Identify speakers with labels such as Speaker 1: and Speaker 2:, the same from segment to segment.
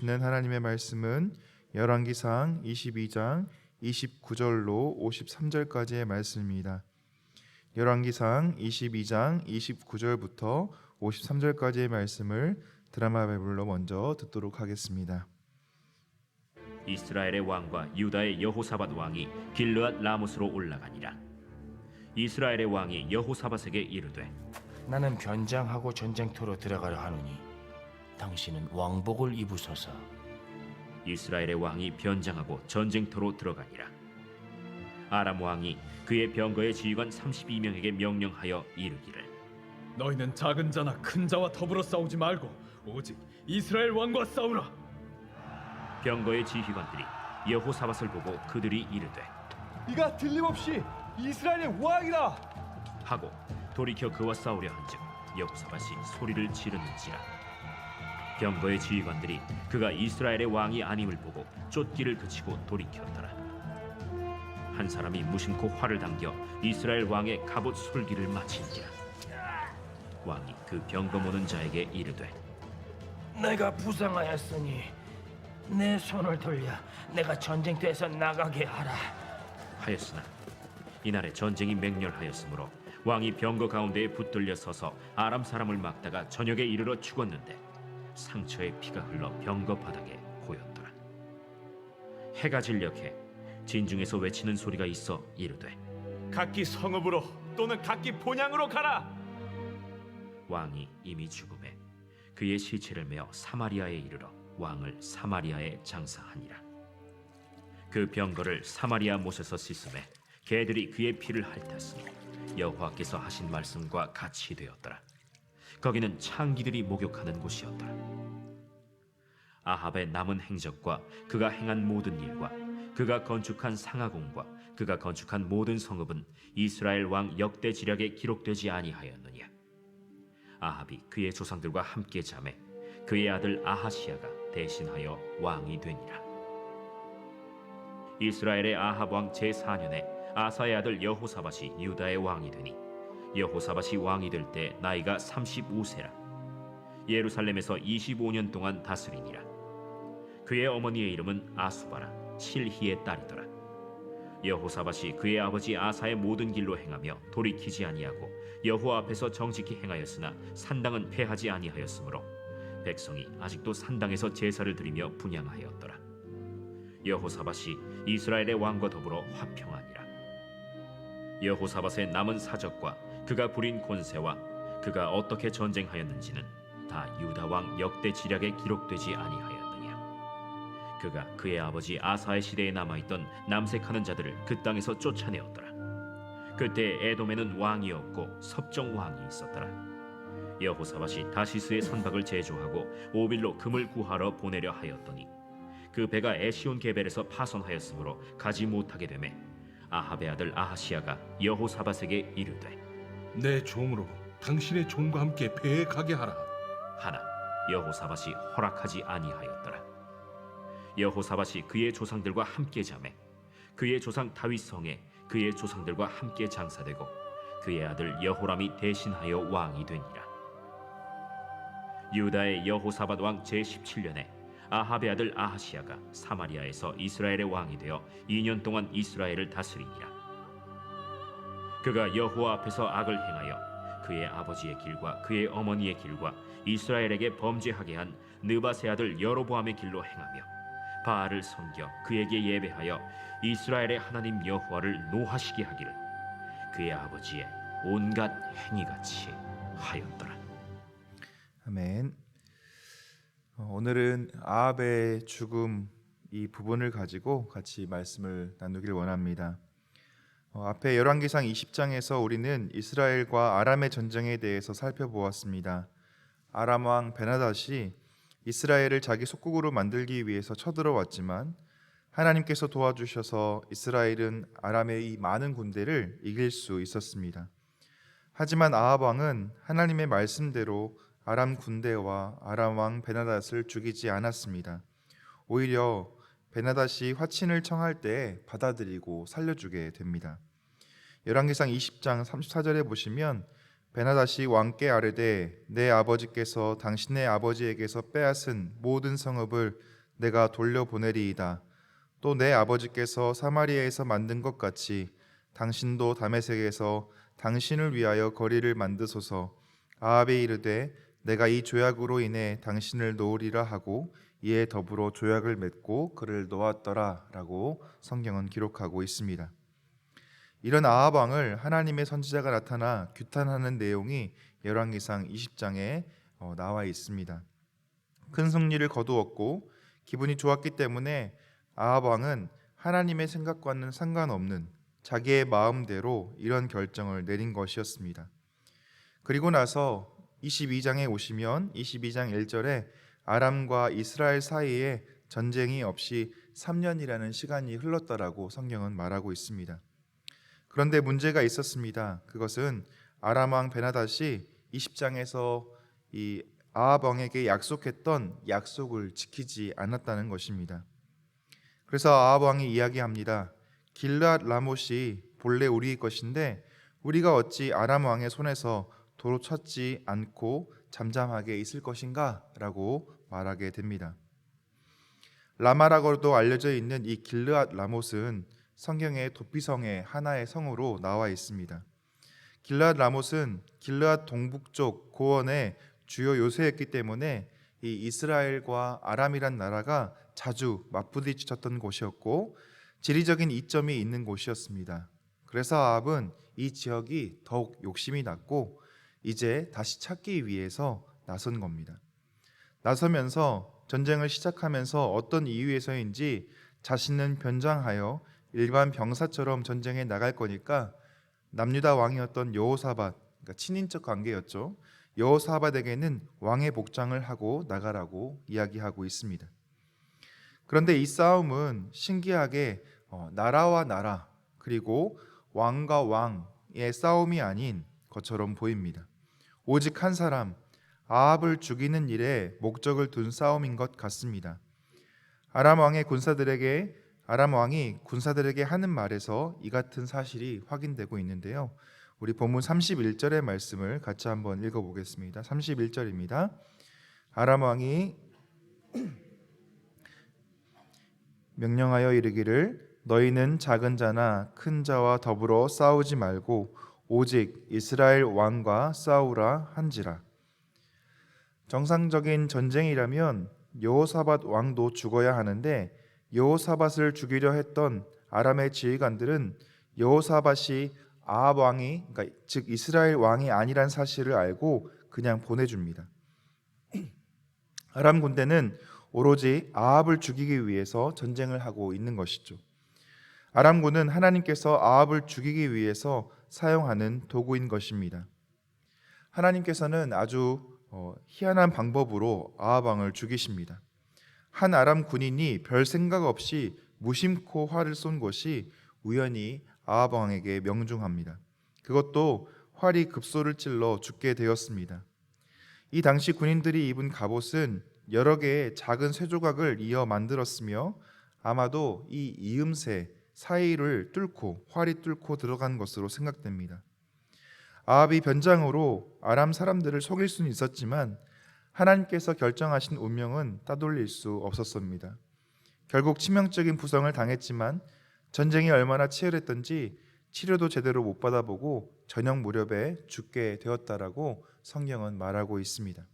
Speaker 1: 주시는 하나님의 말씀은 열왕기상 22장 29절로 53절까지의 말씀입니다. 열왕기상 22장 29절부터 53절까지의 말씀을 드라마 바이블로 먼저 듣도록 하겠습니다.
Speaker 2: 이스라엘의 왕과 유다의 여호사밧 왕이 길르앗 라못으로 올라가니라. 이스라엘의 왕이 여호사밧에게 이르되
Speaker 3: 나는 변장하고 전쟁터로 들어가려 하노니 당신은 왕복을 입으소서.
Speaker 2: 이스라엘의 왕이 변장하고 전쟁터로 들어가니라. 아람 왕이 그의 병거의 지휘관 32명에게 명령하여 이르기를
Speaker 4: 너희는 작은 자나 큰 자와 더불어 싸우지 말고 오직 이스라엘 왕과 싸우라.
Speaker 2: 병거의 지휘관들이 여호사밧을 보고 그들이 이르되
Speaker 4: 이가 틀림없이 이스라엘의 왕이라
Speaker 2: 하고 돌이켜 그와 싸우려 한즉 여호사밧이 소리를 지르는지라. 병거의 지휘관들이 그가 이스라엘의 왕이 아님을 보고 쫓기를 그치고 돌이켰더라. 한 사람이 무심코 활을 당겨 이스라엘 왕의 갑옷 솔기를 마친지라. 왕이 그 병거 모는 자에게 이르되
Speaker 3: 내가 부상하였으니 내 손을 돌려 내가 전쟁터에서 나가게 하라
Speaker 2: 하였으나 이날에 전쟁이 맹렬하였으므로 왕이 병거 가운데에 붙들려 서서 아람 사람을 막다가 저녁에 이르러 죽었는데 상처에 피가 흘러 병거 바닥에 고였더라. 해가 진녘에 진중에서 외치는 소리가 있어 이르되
Speaker 4: 각기 성읍으로 또는 각기 본향으로 가라.
Speaker 2: 왕이 이미 죽음에 그의 시체를 메어 사마리아에 이르러 왕을 사마리아에 장사하니라. 그 병거를 사마리아 못에서 씻음에 개들이 그의 피를 핥았으니 여호와께서 하신 말씀과 같이 되었더라. 거기는 창기들이 목욕하는 곳이었더라. 아합의 남은 행적과 그가 행한 모든 일과 그가 건축한 상하궁과 그가 건축한 모든 성읍은 이스라엘 왕 역대 지략에 기록되지 아니하였느냐. 아합이 그의 조상들과 함께 잠에 그의 아들 아하시야가 대신하여 왕이 되니라. 이스라엘의 아합 왕 제4년에 아사의 아들 여호사밧이 유다의 왕이 되니 여호사밧이 왕이 될 때 나이가 35세라. 예루살렘에서 25년 동안 다스리니라. 그의 어머니의 이름은 아수바라 실히의 딸이더라. 여호사밧이 그의 아버지 아사의 모든 길로 행하며 돌이키지 아니하고 여호와 앞에서 정직히 행하였으나 산당은 패하지 아니하였으므로 백성이 아직도 산당에서 제사를 드리며 분향하였더라. 여호사밧이 이스라엘의 왕과 더불어 화평하니라. 여호사밧의 남은 사적과 그가 부린 권세와 그가 어떻게 전쟁하였는지는 다 유다 왕 역대 지략에 기록되지 아니하였느냐. 그가 그의 아버지 아사의 시대에 남아있던 남색하는 자들을 그 땅에서 쫓아내었더라. 그때 에돔에는 왕이 없고 섭정 왕이 있었더라. 여호사밧이 다시스의 선박을 제조하고 오빌로 금을 구하러 보내려 하였더니 그 배가 에시온 게벨에서 파손하였으므로 가지 못하게 되매 아합의 아들 아하시야가 여호사밧에게 이르되
Speaker 5: 내 종으로 당신의 종과 함께 배에 가게 하라.
Speaker 2: 하나 여호사밧이 허락하지 아니하였더라. 여호사밧이 그의 조상들과 함께 잠에 그의 조상 다윗 성에 그의 조상들과 함께 장사되고 그의 아들 여호람이 대신하여 왕이 되니라. 유다의 여호사밧 왕 제17년에 아합의 아들 아하시야가 사마리아에서 이스라엘의 왕이 되어 2년 동안 이스라엘을 다스리니라. 그가 여호와 앞에서 악을 행하여 그의 아버지의 길과 그의 어머니의 길과 이스라엘에게 범죄하게 한 느밧의 아들 여로보암의 길로 행하며 바알을 섬겨 그에게 예배하여 이스라엘의 하나님 여호와를 노하시게 하기를 그의 아버지의 온갖 행위같이 하였더라.
Speaker 1: 아멘. 오늘은 아합의 죽음 이 부분을 가지고 같이 말씀을 나누길 원합니다. 앞에 열왕기상 20장에서 우리는 이스라엘과 아람의 전쟁에 대해서 살펴보았습니다. 아람 왕 베나닷이 이스라엘을 자기 속국으로 만들기 위해서 쳐들어왔지만 하나님께서 도와주셔서 이스라엘은 아람의 이 많은 군대를 이길 수 있었습니다. 하지만 아합 왕은 하나님의 말씀대로 아람 군대와 아람 왕 베나닷을 죽이지 않았습니다. 오히려 베나닷이 화친을 청할 때 받아들이고 살려주게 됩니다. 열왕기상 20장 34절에 보시면 베나다시 왕께 아뢰되 내 아버지께서 당신의 아버지에게서 빼앗은 모든 성읍을 내가 돌려보내리이다. 또 내 아버지께서 사마리아에서 만든 것 같이 당신도 다메섹에서 당신을 위하여 거리를 만드소서. 아합에 이르되 내가 이 조약으로 인해 당신을 놓으리라 하고 이에 더불어 조약을 맺고 그를 놓았더라 라고 성경은 기록하고 있습니다. 이런 아합 왕을 하나님의 선지자가 나타나 규탄하는 내용이 열왕기상 20장에 나와 있습니다. 큰 승리를 거두었고 기분이 좋았기 때문에 아합 왕은 하나님의 생각과는 상관없는 자기의 마음대로 이런 결정을 내린 것이었습니다. 그리고 나서 22장에 오시면 22장 1절에 아람과 이스라엘 사이에 전쟁이 없이 3년이라는 시간이 흘렀다라고 성경은 말하고 있습니다. 그런데 문제가 있었습니다. 그것은 아람 왕 베나닷이 20장에서 이 아합 왕에게 약속했던 약속을 지키지 않았다는 것입니다. 그래서 아합 왕이 이야기합니다. 길르앗 라못이 본래 우리의 것인데 우리가 어찌 아람 왕의 손에서 도로 쳤지 않고 잠잠하게 있을 것인가? 라고 말하게 됩니다. 라마라고도 알려져 있는 이 길르앗 라못은 성경의 도피성의 하나의 성으로 나와 있습니다. 길르앗 라못은 길르앗 동북쪽 고원의 주요 요새였기 때문에 이 이스라엘과 아람이란 나라가 자주 맞부딪혔던 곳이었고 지리적인 이점이 있는 곳이었습니다. 그래서 아합은 이 지역이 더욱 욕심이 났고 이제 다시 찾기 위해서 나선 겁니다. 나서면서 전쟁을 시작하면서 어떤 이유에서인지 자신은 변장하여 일반 병사처럼 전쟁에 나갈 거니까 남유다 왕이었던 여호사밧, 그러니까 친인척 관계였죠. 여호사밧에게는 왕의 복장을 하고 나가라고 이야기하고 있습니다. 그런데 이 싸움은 신기하게 나라와 나라 그리고 왕과 왕의 싸움이 아닌 것처럼 보입니다. 오직 한 사람 아합을 죽이는 일에 목적을 둔 싸움인 것 같습니다. 아람 왕이 군사들에게 하는 말에서 이 같은 사실이 확인되고 있는데요. 우리 본문 31절의 말씀을 같이 한번 읽어보겠습니다. 31절입니다. 아람 왕이 명령하여 이르기를 너희는 작은 자나 큰 자와 더불어 싸우지 말고 오직 이스라엘 왕과 싸우라 한지라. 정상적인 전쟁이라면 여호사밧 왕도 죽어야 하는데 여호사밧을 죽이려 했던 아람의 지휘관들은 여호사밧이 아합 왕이 즉 이스라엘 왕이 아니란 사실을 알고 그냥 보내줍니다. 아람 군대는 오로지 아합을 죽이기 위해서 전쟁을 하고 있는 것이죠. 아람군은 하나님께서 아합을 죽이기 위해서 사용하는 도구인 것입니다. 하나님께서는 아주 희한한 방법으로 아합 왕을 죽이십니다. 한 아람 군인이 별 생각 없이 무심코 활을 쏜 것이 우연히 아합 왕에게 명중합니다. 그것도 활이 급소를 찔러 죽게 되었습니다. 이 당시 군인들이 입은 갑옷은 여러 개의 작은 쇠조각을 이어 만들었으며 아마도 이 이음새 사이를 뚫고 활이 뚫고 들어간 것으로 생각됩니다. 아합이 변장으로 아람 사람들을 속일 수는 있었지만 하나님께서 결정하신 운명은 따돌릴 수 없었습니다. 결국 치명적인 부상을 당했지만 전쟁이 얼마나 치열했던지 치료도 제대로 못 받아보고 저녁 무렵에 죽게 되었다라고 성경은 말하고 있습니다.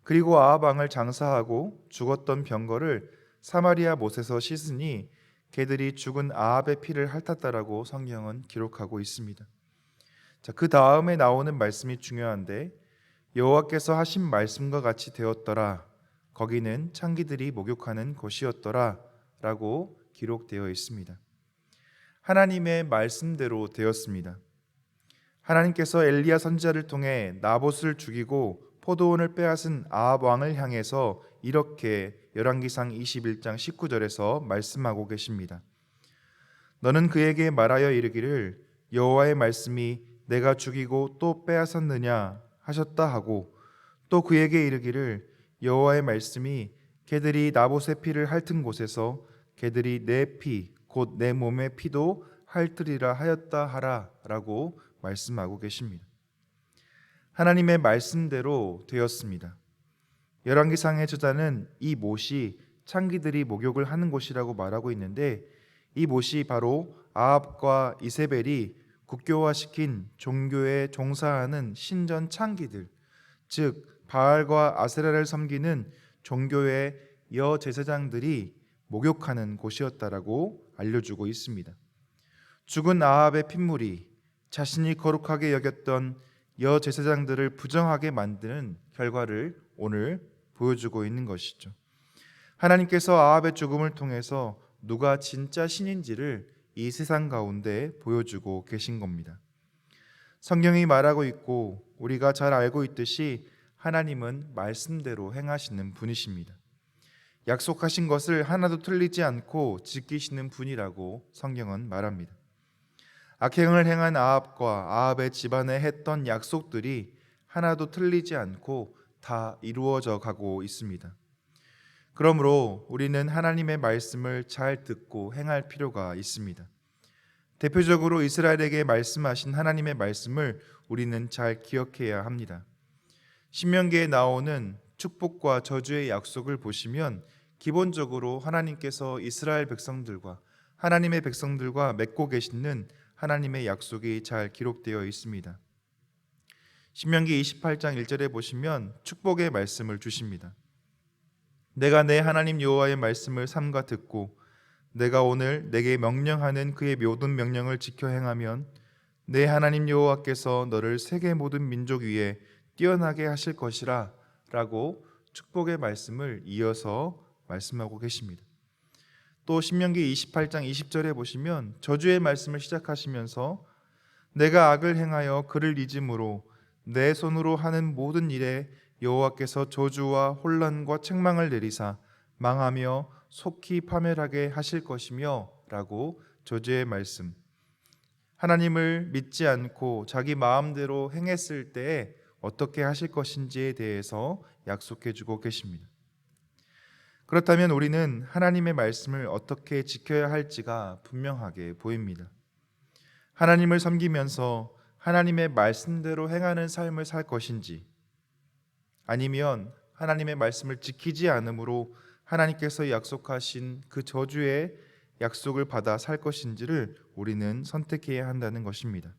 Speaker 1: 그리고 아합 왕을 장사하고 죽었던 병거를 사마리아 못에서 씻으니 개들이 죽은 아합의 피를 핥았다라고 성경은 기록하고 있습니다. 자, 그 다음에 나오는 말씀이 중요한데 여호와께서 하신 말씀과 같이 되었더라. 거기는 창기들이 목욕하는 곳이었더라 라고 기록되어 있습니다. 하나님의 말씀대로 되었습니다. 하나님께서 엘리야 선지자를 통해 나봇을 죽이고 포도원을 빼앗은 아합 왕을 향해서 이렇게 열왕기상 21장 19절에서 말씀하고 계십니다. 너는 그에게 말하여 이르기를 여호와의 말씀이 내가 죽이고 또 빼앗았느냐 하셨다 하고 또 그에게 이르기를 여호와의 말씀이 개들이 나봇의 피를 핥은 곳에서 개들이 내 피 곧 내 몸의 피도 핥으리라 하였다 하라 라고 말씀하고 계십니다. 하나님의 말씀대로 되었습니다. 열왕기상의 저자는 이 못이 창기들이 목욕을 하는 곳이라고 말하고 있는데, 이 못이 바로 아합과 이세벨이 국교화시킨 종교에 종사하는 신전 창기들, 즉 바알과 아세라를 섬기는 종교의 여제사장들이 목욕하는 곳이었다라고 알려주고 있습니다. 죽은 아합의 핏물이 자신이 거룩하게 여겼던 여제사장들을 부정하게 만드는 결과를 오늘 보여주고 있는 것이죠. 하나님께서 아합의 죽음을 통해서 누가 진짜 신인지를 이 세상 가운데 보여주고 계신 겁니다. 성경이 말하고 있고 우리가 잘 알고 있듯이 하나님은 말씀대로 행하시는 분이십니다. 약속하신 것을 하나도 틀리지 않고 지키시는 분이라고 성경은 말합니다. 악행을 행한 아합과 아합의 집안에 했던 약속들이 하나도 틀리지 않고 다 이루어져 가고 있습니다. 그러므로 우리는 하나님의 말씀을 잘 듣고 행할 필요가 있습니다. 대표적으로 이스라엘에게 말씀하신 하나님의 말씀을 우리는 잘 기억해야 합니다. 신명기에 나오는 축복과 저주의 약속을 보시면 기본적으로 하나님께서 이스라엘 백성들과 하나님의 백성들과 맺고 계시는 하나님의 약속이 잘 기록되어 있습니다. 신명기 28장 1절에 보시면 축복의 말씀을 주십니다. 내가 내 하나님 여호와의 말씀을 삼가 듣고 내가 오늘 내게 명령하는 그의 모든 명령을 지켜 행하면 내 하나님 여호와께서 너를 세계 모든 민족 위에 뛰어나게 하실 것이라 라고 축복의 말씀을 이어서 말씀하고 계십니다. 또 신명기 28장 20절에 보시면 저주의 말씀을 시작하시면서 내가 악을 행하여 그를 잊음으로 내 손으로 하는 모든 일에 여호와께서 저주와 혼란과 책망을 내리사 망하며 속히 파멸하게 하실 것이며 라고 저주의 말씀, 하나님을 믿지 않고 자기 마음대로 행했을 때에 어떻게 하실 것인지에 대해서 약속해 주고 계십니다. 그렇다면 우리는 하나님의 말씀을 어떻게 지켜야 할지가 분명하게 보입니다. 하나님을 섬기면서 하나님의 말씀대로 행하는 삶을 살 것인지, 아니면 하나님의 말씀을 지키지 않으므로 하나님께서 약속하신 그 저주의 약속을 받아 살 것인지를 우리는 선택해야 한다는 것입니다.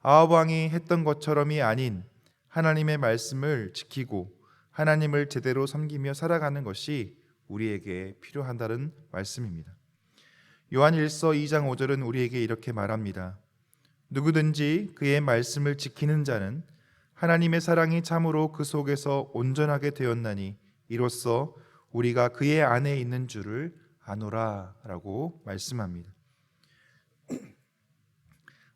Speaker 1: 아합 왕이 했던 것처럼이 아닌 하나님의 말씀을 지키고 하나님을 제대로 섬기며 살아가는 것이 우리에게 필요하다는 말씀입니다. 요한 1서 2장 5절은 우리에게 이렇게 말합니다. 누구든지 그의 말씀을 지키는 자는 하나님의 사랑이 참으로 그 속에서 온전하게 되었나니 이로써 우리가 그의 안에 있는 줄을 아노라 라고 말씀합니다.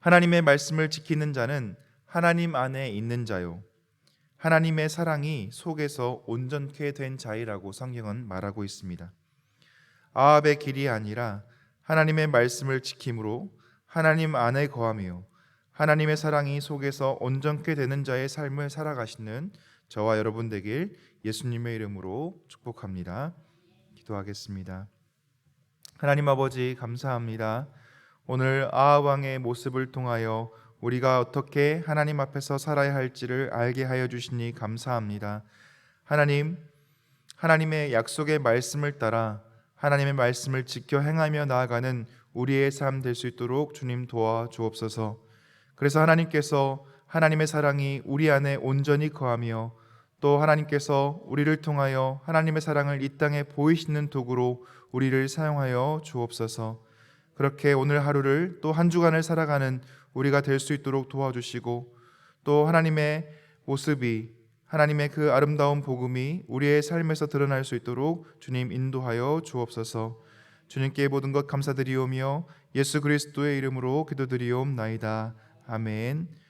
Speaker 1: 하나님의 말씀을 지키는 자는 하나님 안에 있는 자요, 하나님의 사랑이 속에서 온전케 된 자이라고 성경은 말하고 있습니다. 아합의 길이 아니라 하나님의 말씀을 지킴으로 하나님 안에 거하며 하나님의 사랑이 속에서 온전케 되는 자의 삶을 살아가시는 저와 여러분 되길 예수님의 이름으로 축복합니다. 기도하겠습니다. 하나님 아버지 감사합니다. 오늘 아합 왕의 모습을 통하여 우리가 어떻게 하나님 앞에서 살아야 할지를 알게 하여 주시니 감사합니다. 하나님, 하나님의 약속의 말씀을 따라 하나님의 말씀을 지켜 행하며 나아가는 우리의 삶 될 수 있도록 주님 도와 주옵소서. 그래서 하나님께서 하나님의 사랑이 우리 안에 온전히 거하며 또 하나님께서 우리를 통하여 하나님의 사랑을 이 땅에 보이시는 도구로 우리를 사용하여 주옵소서. 그렇게 오늘 하루를 또 한 주간을 살아가는 우리가 될 수 있도록 도와주시고 또 하나님의 모습이, 하나님의 그 아름다운 복음이 우리의 삶에서 드러날 수 있도록 주님 인도하여 주옵소서. 주님께 모든 것 감사드리오며 예수 그리스도의 이름으로 기도드리옵나이다. 아멘.